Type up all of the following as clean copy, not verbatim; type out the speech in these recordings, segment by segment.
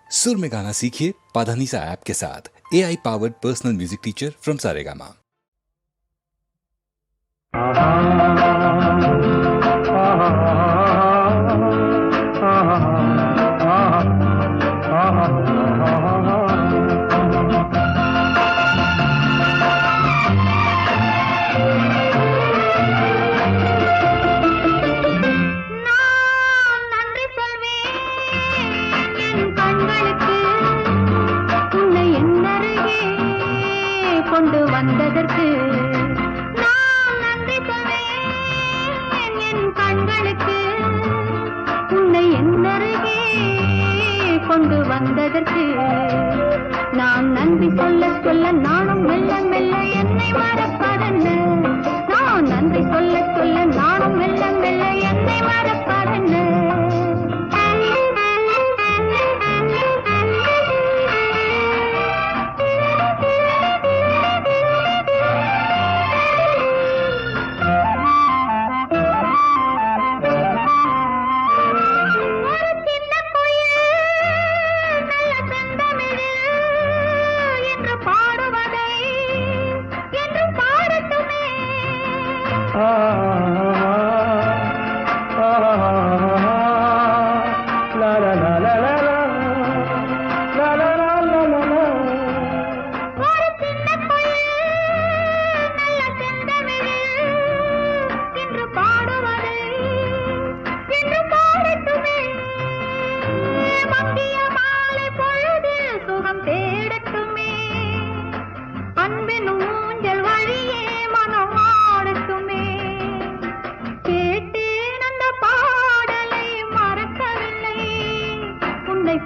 सुर में गाना सीखिए पाधानीसा ऐप के साथ। AI powered personal music teacher from Saregama. கொண்டு வந்ததற்கு நான் நன்றி சொல்வேன் என் கண்களுக்கு உன்னை என்னருகே கொண்டு வந்ததற்கு நான் நன்றி சொல்ல சொல்ல நானும் மெல்ல மெல்ல என்னை மறப்பதென்ன நான் நன்றி சொல்ல சொல்ல நானும் மெல்ல மெல்ல என்னை மறப்பதென்ன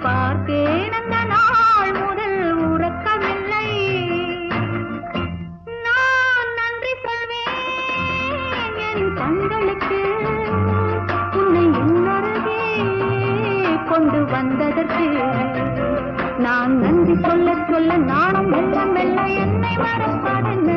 பார்த்தேன் அந்த நாள் முதல் உறக்கமில்லை நான் நன்றி சொல்வேன் என் கண்களுக்கு உன்னை இன்னொருகே கொண்டு வந்ததற்கு நான் நன்றி சொல்ல சொல்ல நானும் மெல்ல மெல்ல என்னை மறப்பதென்ன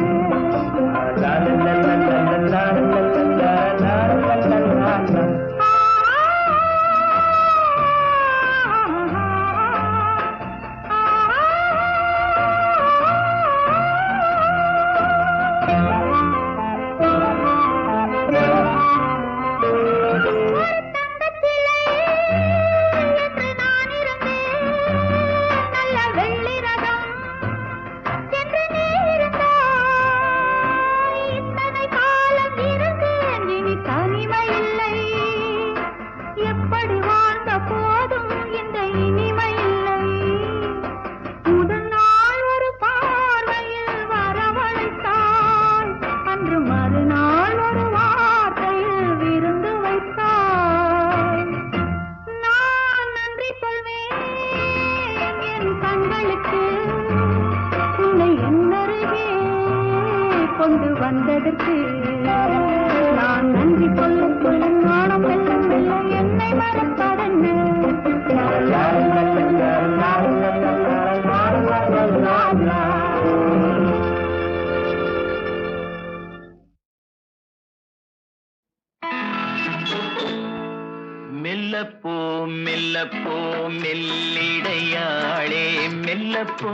கொண்டு வந்ததற்கு நான் நன்றி சொல்ல சொல்ல நானும் மெல்ல மெல்ல என்னை மறப்பதென்ன மெல்லப்போ மெல்லப்போ மெல்லிடையாளே மெல்லப்போ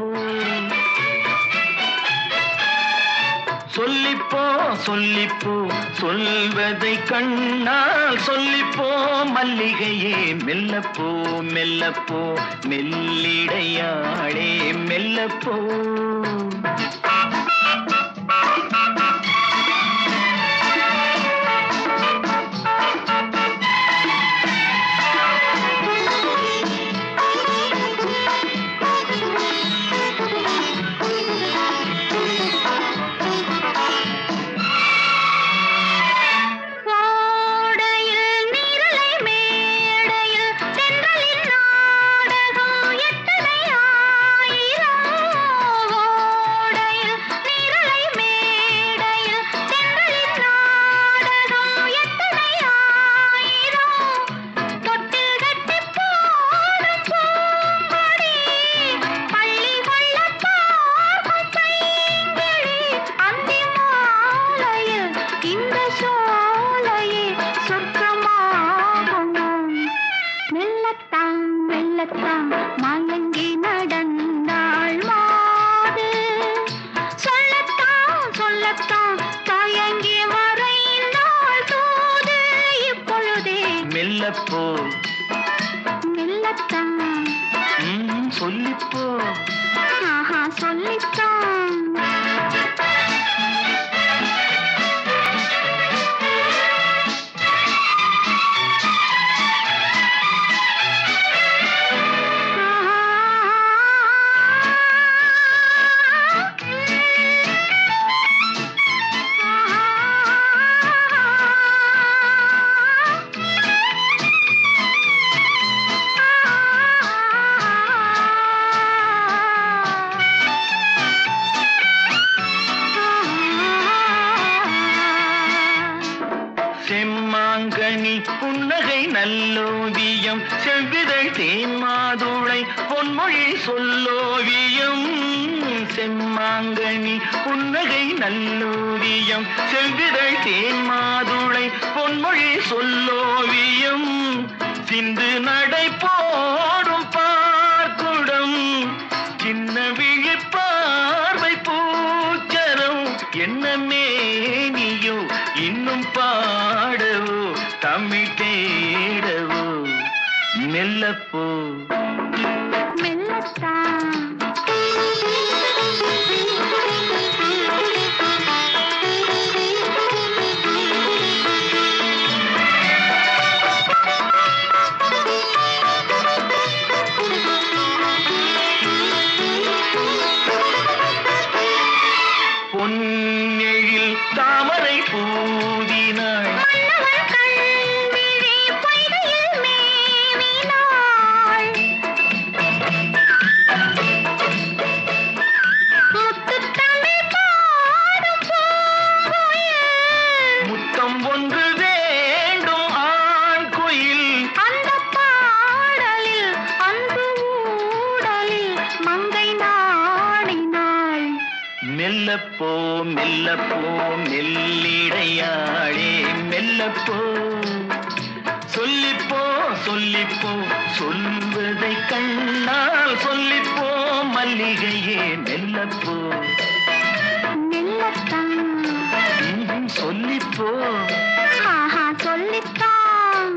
சொல்லிப்போ சொல்லிப்போ சொல்வதை கண்ணால் சொல்லிப்போ மல்லிகையே மெல்லப்போ மெல்லப்போ மெல்லிடையாளே மெல்லப்போ மெல்லப்போ மெல்லத்தான் சொல்லிப்போ ஆஹா சொல்லித்தான் செம்மாங்கனி புன்னகை நல்லோவியம் செவ்விதழ் தேன் மாதுளை பொன்மொழி சொல்லோவியம் செம்மாங்கனி புன்னகை நல்லோவியம் செவ்விதழ் தேன் மாதுளை பொன்மொழி சொல்லோவியம் சிந்து நடை போடும் பார்க்குடம் சின்ன விழிப்பார்வை பூச்சரம் என்ன மேனியோ இன்னும் பாடவோ தமிழ் தேடவோ மெல்லப்போ மெல்லத்தான் பொன்னெழில் தாமரை பூதினாள் மன்னவன் கண்விழி பொய்கையில் மேவினாள் முத்துத்தமிழ் பாடும் பூங்குயில் முத்தம் ஒன்று வேண்டும் ஆண் குயில் அந்தப் பாடலில் அன்பு ஊடலில் மங்கை நாடினாள் மெல்லப்போ மெல்லப்போ மெல்லிடையாளே மெல்லப்போ சொல்லிப்போ சொல்லிப்போ சொல்வதை கண்ணால் சொல்லிப்போ மல்லிகையே மெல்லப்போ மெல்லத்தான் சொல்லிப்போ ஆஹா சொல்லித்தான்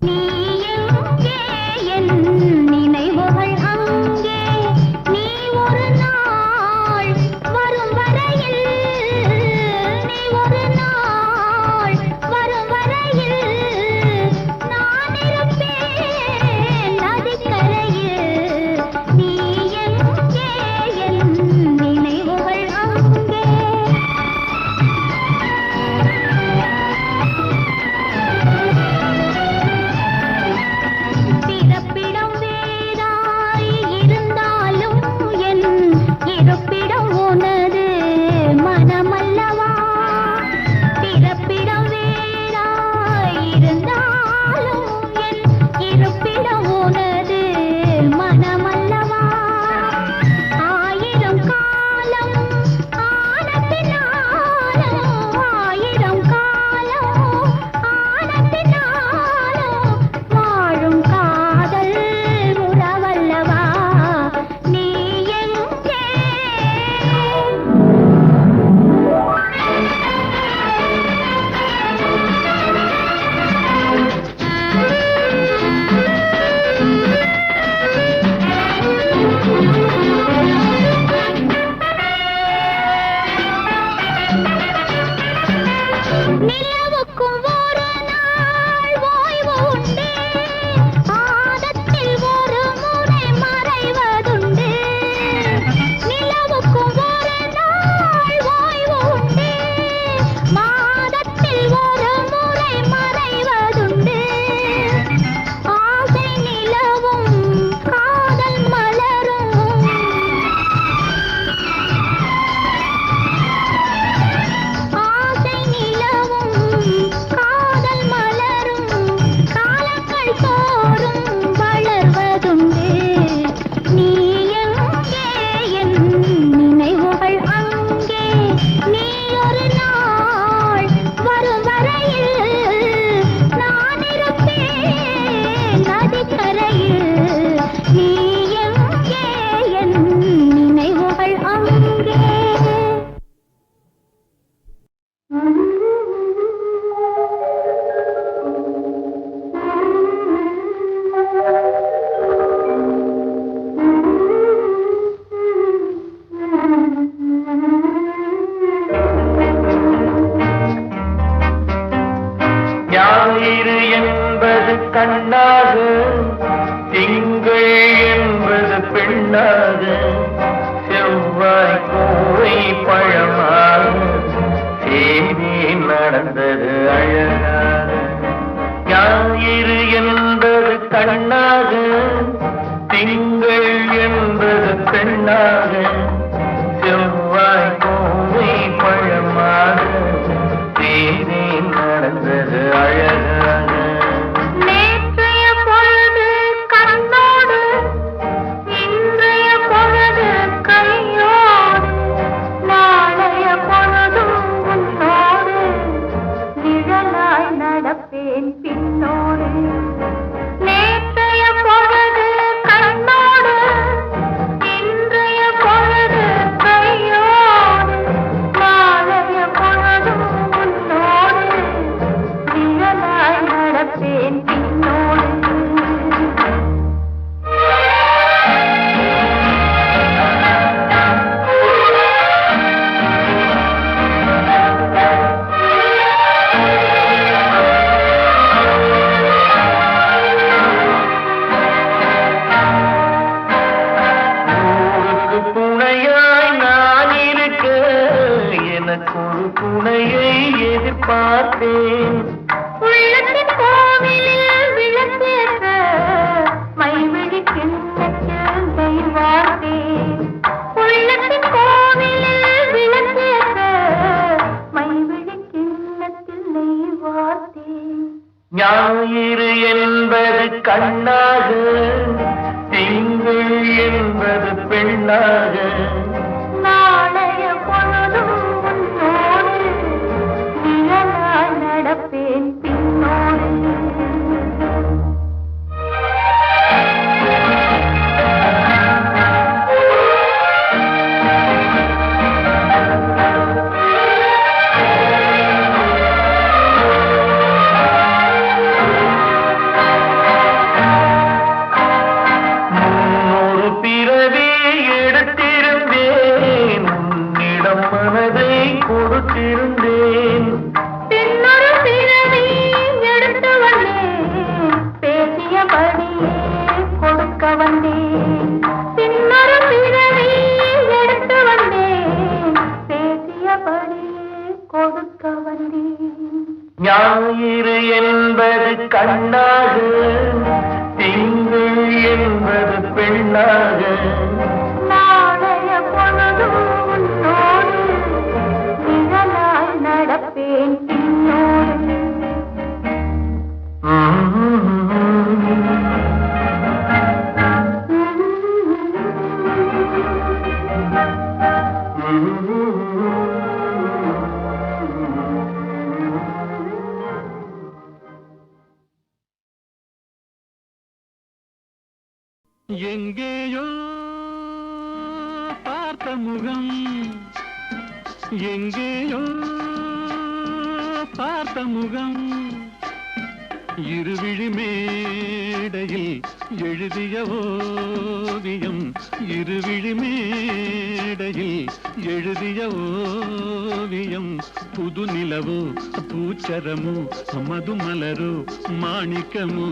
நீ எங்கே என் நினைவுகள் அங்கே நீ ஒரு நாள் வரும் வரையில் நீ ஒரு நாள் வரும் வரையில் நான் இருப்பேன் நதிக்கரையில் நீ எங்கே என் நினைவுகள் அங்கே ஞாயிறு என்பது கண்ணாக, திங்கள் என்பது பெண்ணாக, செவ்வாய் கோவை பழமாக, சேமி நடந்தது அழகாக. ஞாயிறு என்பது கண்ணாக, திங்கள் என்பது பெண்ணாக, செவ்வாய் கோவை பழமாக, சேமி நடந்தது அழகாக. நேற்றைய பொழுது கண்ணோடு, இன்றைய பொழுது கையோடு, நாளைய பொழுதும் உன்னோடு, நிழலாய் நடப்பேன் பின்னோடு. நேற்றைய பொழுது கண்ணோடு, இன்றைய பொழுது கையோடு, நாளைய பொழுதும் உன்னோடு, நிழலாய் நடப்பேன் பின்னோடு. ஊருக்கு துணையாய் நான் இருக்க, எனக்கு ஒரு துணையை எதிர்பார்த்தேன். உள்ளத்தின் கோவிலில் விளக்கேற்ற மைவிழி கிண்ணத்தில் தெய்வாத்தேன். உள்ளத்தின் கோவிலில் விளக்கேற்ற மைவிழி கிண்ணத்தில் நெய்வாத்தேன். ஞாயிறு என்பது கண்ணாக, திங்கள் என்பது பெண்ணாக, நாளைய பொழுதும் உன்னோடு, நிழலாய் நடப்பேன் பின்னோடு. முன்னொரு பிறவி எடுத்திருந்தேன், உன்னிடம் மனதை கொடுத்திருந்தேன். பின்னொரு பிறவி எடுத்து வந்தேன், பேசியபடியே கொடுக்க வந்தேன். பின்னொரு பிறவி எடுத்து வந்தேன், பேசியபடியே கொடுக்க வந்தேன். ஞாயிறு என்பது கண்ணாக, திங்கள் என்பது பெண்ணாக, நாளைய பொழுதும் உன்னோடு, நிழலாய் நடப்பேன் பின்னோடு. எங்கேயோ பார்த்த முகம், எங்கேயோ பார்த்த முகம், இருவிழி மேடையில் எழுதிய ஓவியம், இருவிழி மேடையில் எழுதிய ஓவியம், புது நிலவோ பூச்சரமோ மதுமலரோ மாணிக்கமோ,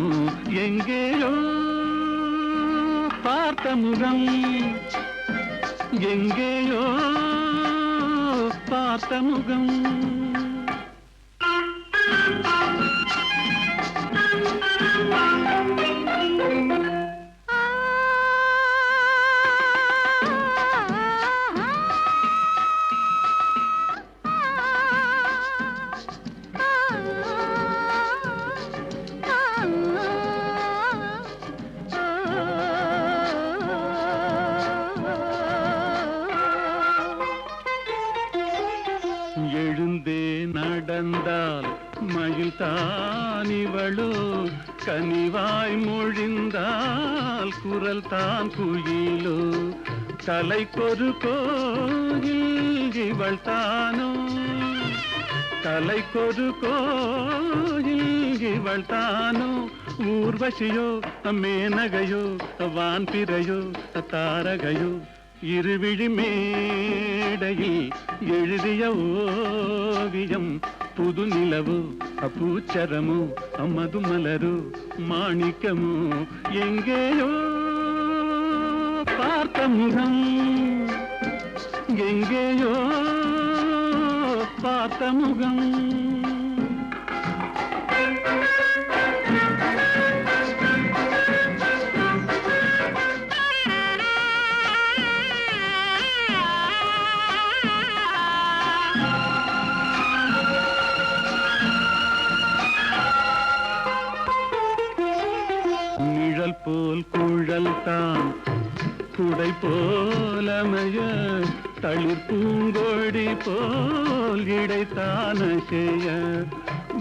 எங்கேயோ பார்த்த முகம், எங்கேயோ பார்த்த முகம். எழுந்தே நடந்தால் மயில் தான் இவளோ, கனிவாய் மொழிந்தால் குரல் தான் குயிலோ, தலைக்கொரு கோயில் இவள் தானோ, தலைக்கொரு கோயில் இவள் தானோ, ஊர்வசியோ மேனகையோ வான்பிறையோ தாரகையோ, இருவிழி மேடையில் எழுதிய ஓவியம் புது நிலவு பூச்சரமு மது மலரு மாணிக்கமு எங்கேயோ பார்த்த முகம் எங்கேயோ பார்த்த முகம் நிழல் போல் குழல் தான் குடை போலமைய தளிர் பூங்கொடி போல் இடைத்தான செய்ய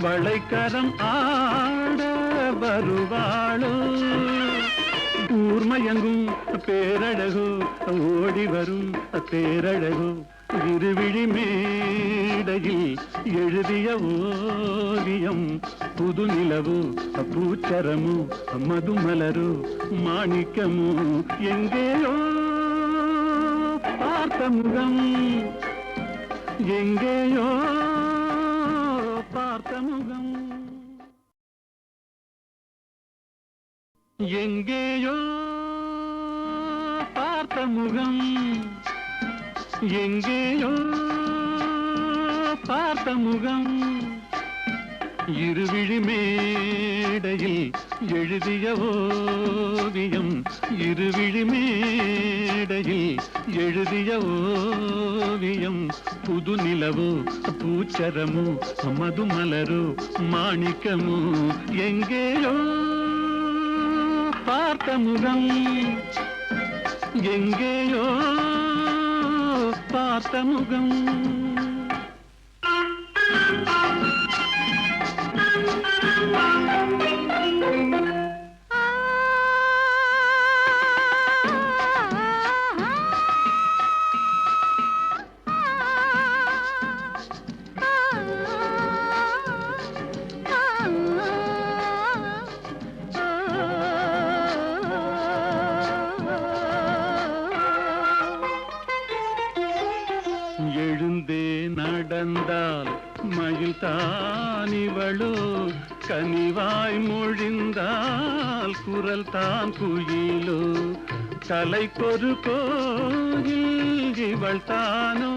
வளைக்கரம் ஆட வருவாளோ ஊர்மயங்கும் பேரழகோ ஓடி வரும் பேரழகோ இருவிழி மேடையில் எழுதிய ஓவியம் புது நிலவு பூச்சரமு மது மலரு மாணிக்கமு எங்கேயோ பார்த்த முகம் எங்கேயோ பார்த்த முகம் எங்கேயோ பார்த்த முகம் எங்கேயோ பார்த்த முகம் இருவிழி மேடையில் எழுதிய ஓவியம் இருவிழி மேடையில் எழுதிய ஓவியம் புது நிலவு பூச்சரமு மது மலரு மாணிக்கமு எங்கேயோ பார்த்த முகம் எங்கேயோ பார்த்த முகம் எழுந்தே நடந்தால் மயில் தானிவளோ கனிவாய் மொழிந்தால் குரல் தான் குயிலோ தலைக்கொரு கோயில் இவள் தானோ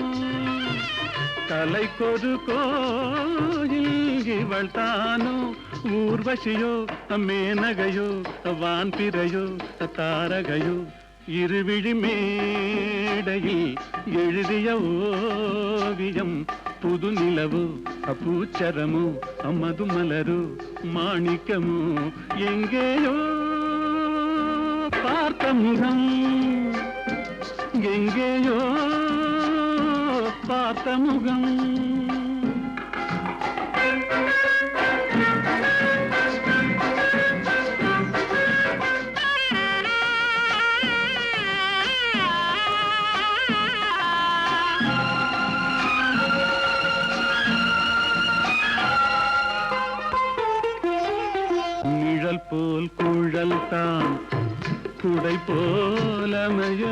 தலைக்கொரு கோயில் இவள் தானோ ஊர்வசியோ மேனகையோ வான்பிறையோ தாரகையோ இருவிழி மேடையில் எழுதிய ஓவியம் புது நிலவு பூச்சரமு மது மலரு மாணிக்கமு எங்கேயோ பார்த்த முகம் எங்கேயோ பார்த்த முகம் நிழல் போல் குழல் தான் குடை போலமைய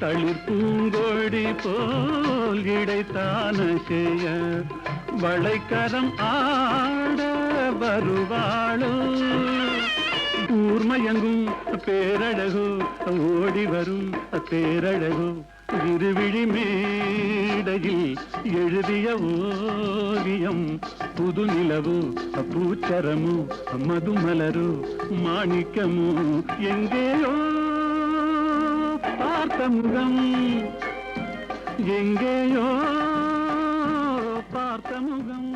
தளிர் பூங்கொடி போல் இடைத்தான செய்ய வளைக்கரம் ஆட வருவாளோ ஊர்மயங்கும் பேரழகோ ஓடி வரும் பேரழகோ இருவிழி மேடையில் எழுதிய ஓவியம் புது நிலவு பூச்சரமு மது மலரு மாணிக்கமு எங்கேயோ பார்த்த முகம் எங்கேயோ பார்த்த முகம்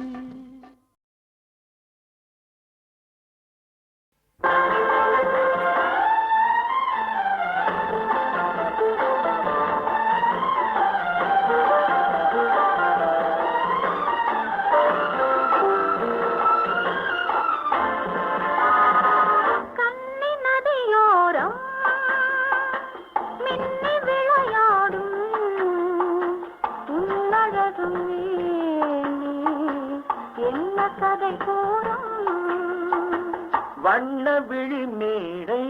வண்ண விழி மேடை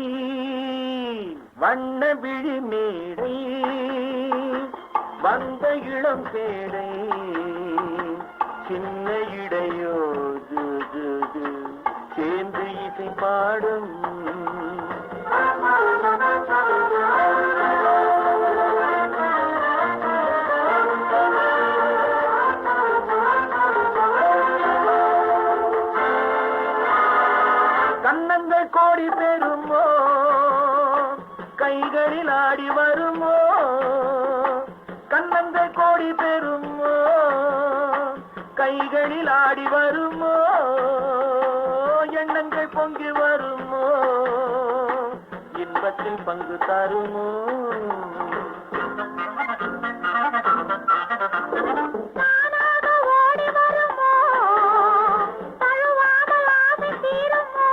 வண்ண விழி மேடை வந்த இளம் பேடை சின்ன இடையோ ஜு, ஜு, ஜு, சேர்ந்து இசை பாடும் கண்ணங்கள் கோடி பெறுமோ கைகளில் ஆடி வருமோ கண்ணங்கள் கோடி பெறுமோ கைகளில் ஆடி வருமோ எண்ணங்கள் பொங்கி வருமோ இன்பத்தில் பங்கு தருமோ தானாக ஓடி வருமோ தழுவாமல் ஆசை தீருமோ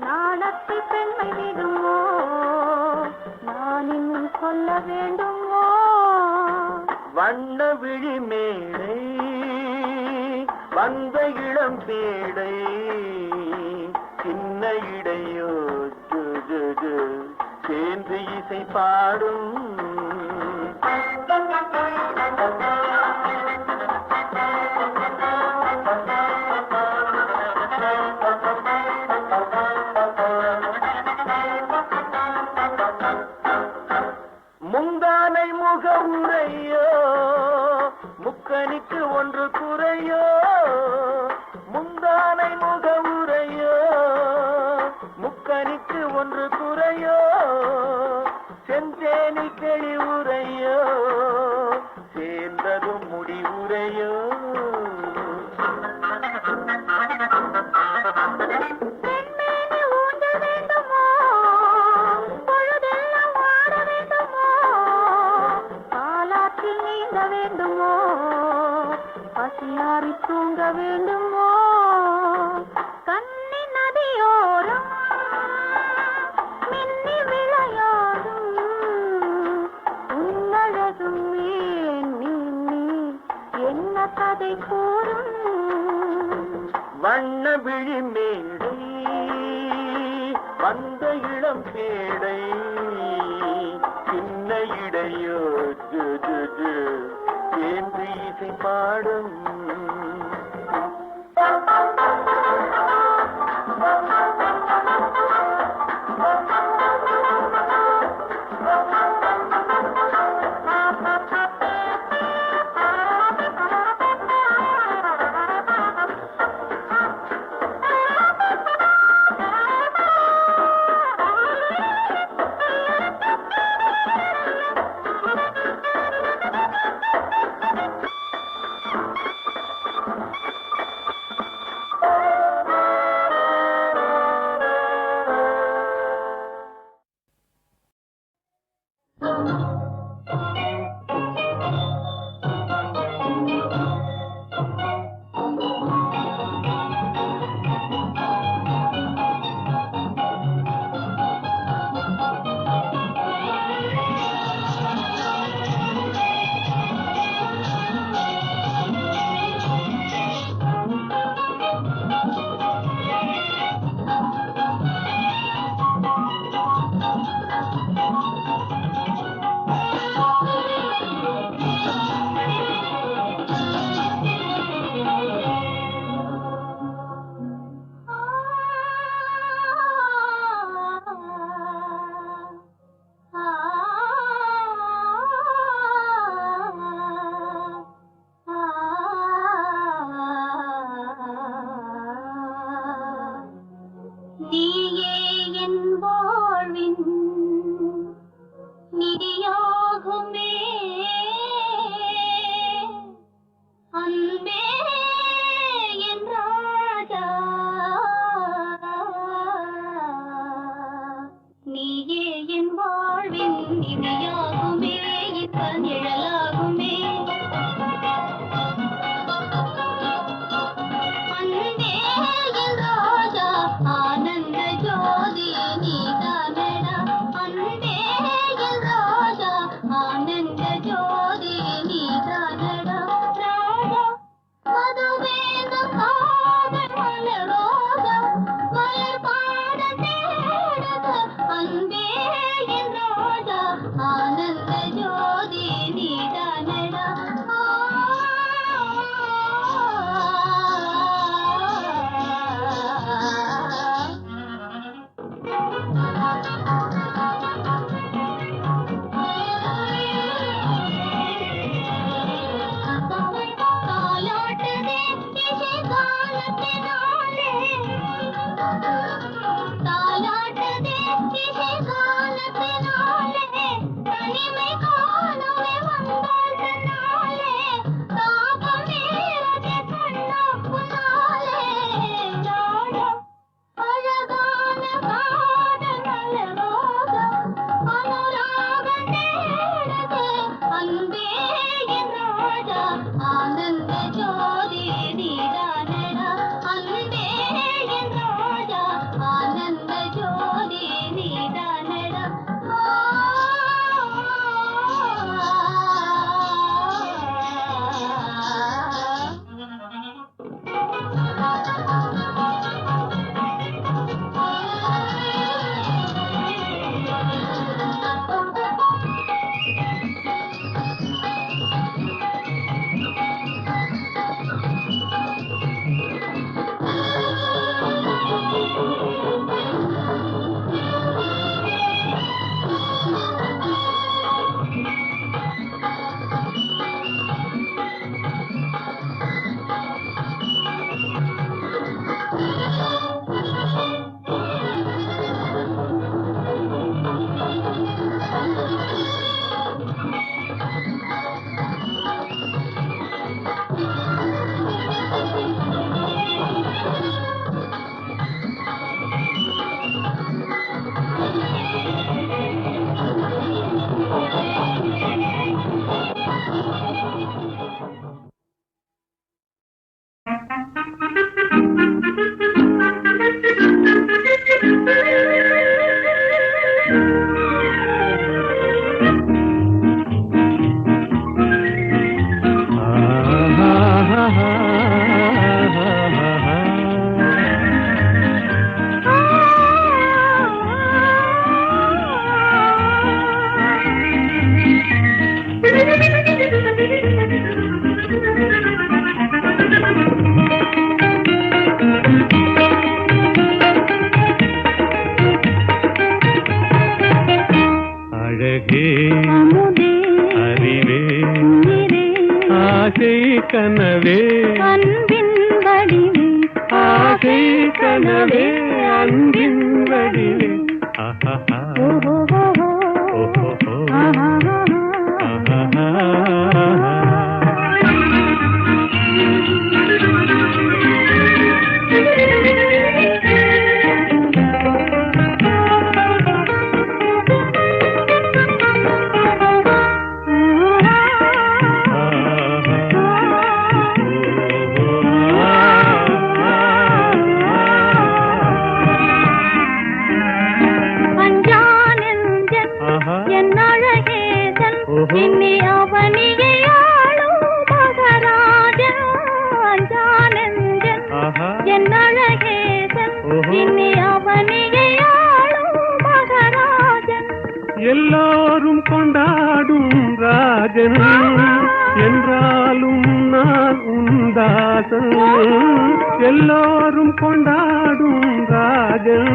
நாணத்தை பெண்மை விடுமோ நான் இன்னும் சொல்ல வேண்டுமோ வண்ண விழி மேடை வந்த இளம் பேடை சின்ன இடையோ ஜு, ஜு, ஜு, சேர்ந்து இசை பாடும் முந்தானை முகமுறையோ முக்கனிக்கு ஒன்று குறையோ முந்தானை முகமுறையோ முக்கனிக்கு ஒன்று குறையோ செந்தேனி தெளிவுரையோ சேர்ந்ததும் முடிவுரையோ பெண்மேனி ஊஞ்ச வேண்டுமோ பொழுதெல்லாம் ஆட வேண்டுமோ காலாற்றில் நீந்த வேண்டுமோ பசியாறி தூங்க வேண்டுமோ கண்ணி நதியோரம் மின்னி விளையாடும் உன்னழகும் எண்ணி என்ன கதை கூறும் வண்ண விழி மேடை வந்த இளம் பேடை சின்ன இடையோ ஜு, ஜு, ஜு, சேர்ந்து இசை பாடும் கனவே அன்பின் வடிவே ஆசை கனவே அன்பின் வடிவே இன்னி அவனியை ஆளும் மகராஜன் அஞ்சானந்தன் என் அழகேசன் இன்னி அவனியை ஆளும் மகராஜன் எல்லோரும் கொண்டாடும் ராஜன் என்றாலும் நான் உந்தாசன் எல்லோரும் கொண்டாடும் ராஜன்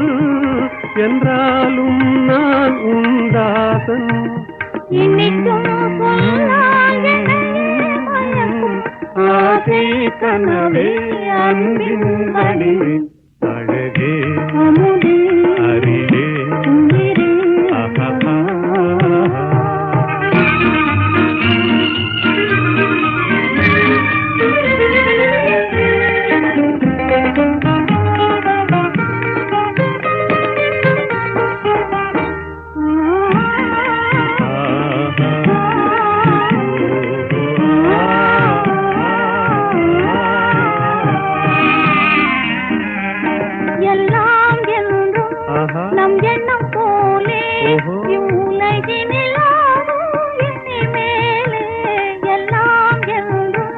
என்றாலும் நான் உந்தாசன் இன்னிக்கும் ஆசை கனவே அன்பின் வடிவே அழகே அமுதே அறிவே உயிரே எல்லாம் என்றும் நம் எண்ணம் போலே இவ்வுலகினில் ஆடும் இனிமேலே எல்லாம் என்றும்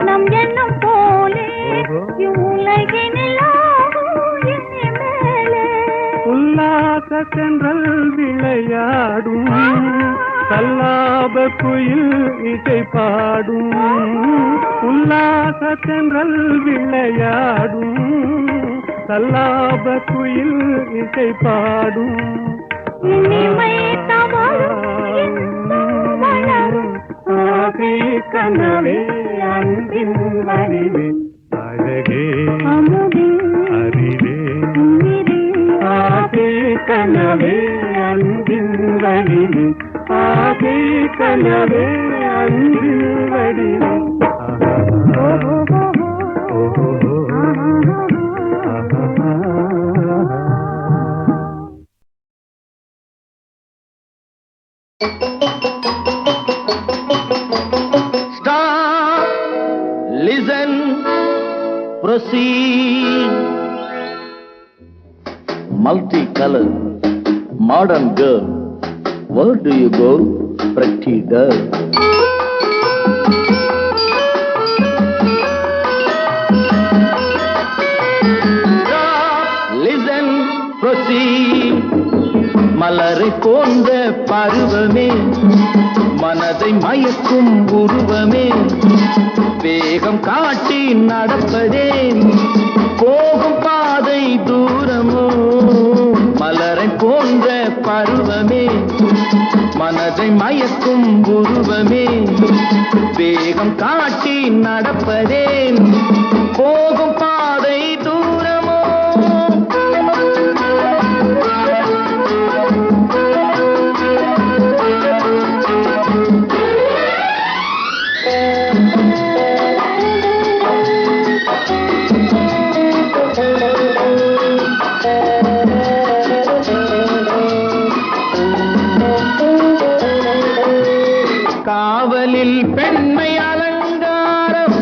நம் எண்ணம் போலே இவ்வுலகினில் ஆடும் இனிமேலே உல்லாச தென்றல் விளையாடும் கல்லாப குயில் இசை பாடும் உல்லாச தென்றல் விளையாடும் கல்லாப குயில் இசை பாடும் இனிமை தவழும் வளரும் ஆசை கனவே அன்பின் வடிவே அழகே அமுதே அறிவே உயிரே ஆசை கனவே அன்பின் வடிவே ஆசை கனவே அன்பின் வடிவே Stop, listen, proceed. Multicolored, modern girl, where do you go, pretty girl? Stop, listen, proceed. மலரை போன்ற பருவமே மனதை மயக்கும் உருவமே வேகம் காட்டி நடப்பதே போகும் பாதை தூரமோ மலரை போன்ற பருவமே மனதை மயக்கும் உருவமே வேகம் காட்டி நடப்பதே போகும் பாதை தூரமோ காவலில் பெண்மை அலங்காரம்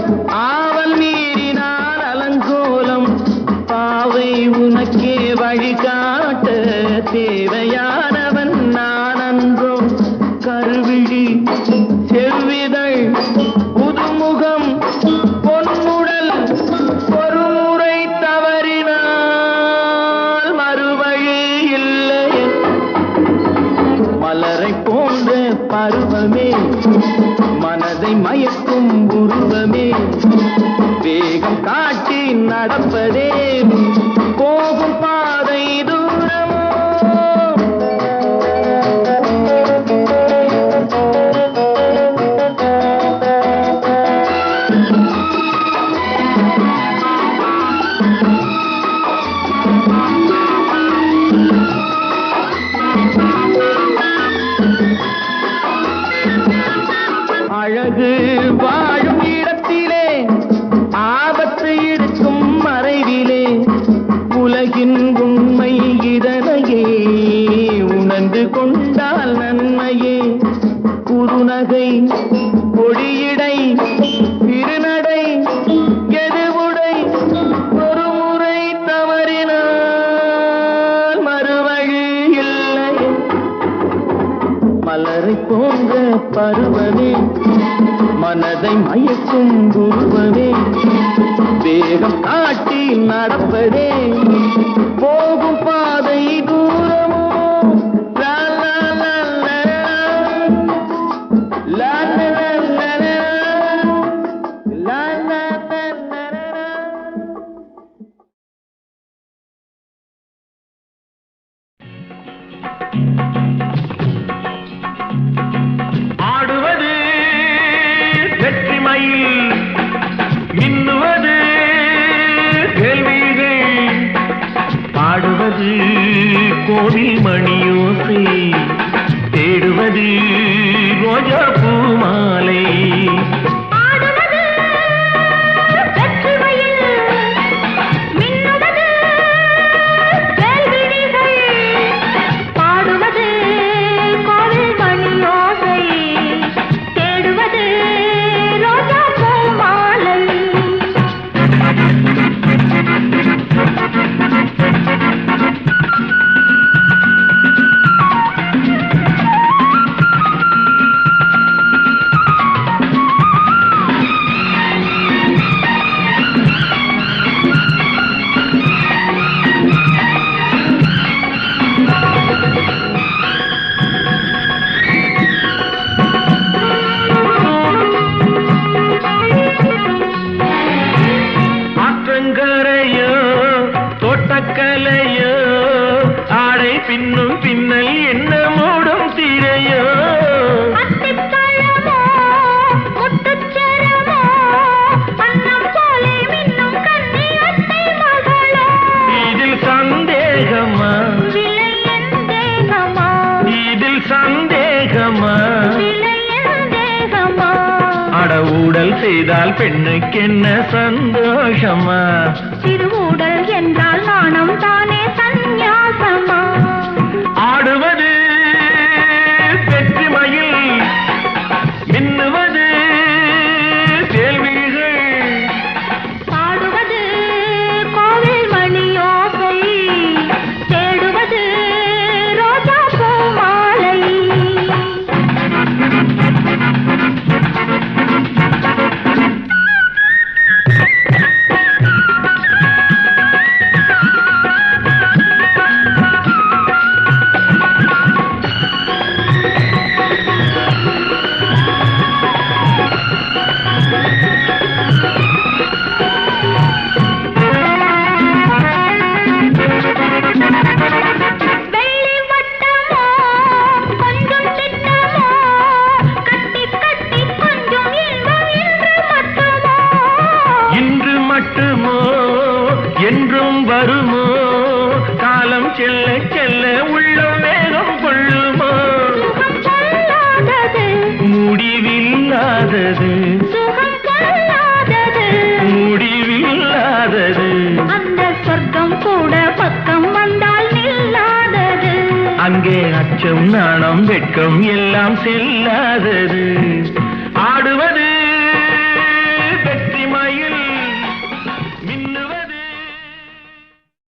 ஆவல் மீறினால் அலங்கோலம் பாவை உனக்கே வழிகாட்ட தேவையானவன் நான் அன்றோ கருவிழி செவ்விதழ் புதுமுகம் பொன்முடல் ஒரு முறை தவறினால் மறுவழி இல்லை மலரை போன்ற பருவமே மனதை மயக்கும் உருவமே வேகம் காட்டி நடப்பதே போகும் பாதை தூரமோ பருவமே மனதை மயக்கும் துருவமே வேகம் காட்டி நடப்பதே போகும் பாதை தூரமோ லா லா லா லா லா லா லா லா லா லா லா லா. ஆடுவது வெற்றி மயில் மின்னுவது கேள்விகள் பாடுவது கோவில் மணியோசை தேடுவது ரோஜா பூ மாலை பின்னும் பின்னல் என்ன மூடும் திரையோ இதில் சந்தேகமா இதில் சந்தேகமா அடவுடல் செய்தால் பெண்ணுக்கு என்ன சந்தோஷமா திருவுடல் என்றால் நாணம் தானே சந்நியாசமா ஆடுவது வெற்றி மயில் மின்னுவது கேள்விகள் பாடுவது கோவில் மணியோசை தேடுவது ரோஜா பூ மாலை என்றும் வருமோ காலம் செல்ல செல்ல உள்ளம் வேகம் கொள்ளுமோ முடிவில்லாதது முடிவில்லாதது அந்த சொர்க்கம் கூட பக்கம் வந்தால் நில்லாதது அங்கே அச்சம் நாணம் வெட்கம் எல்லாம் செல்லாதது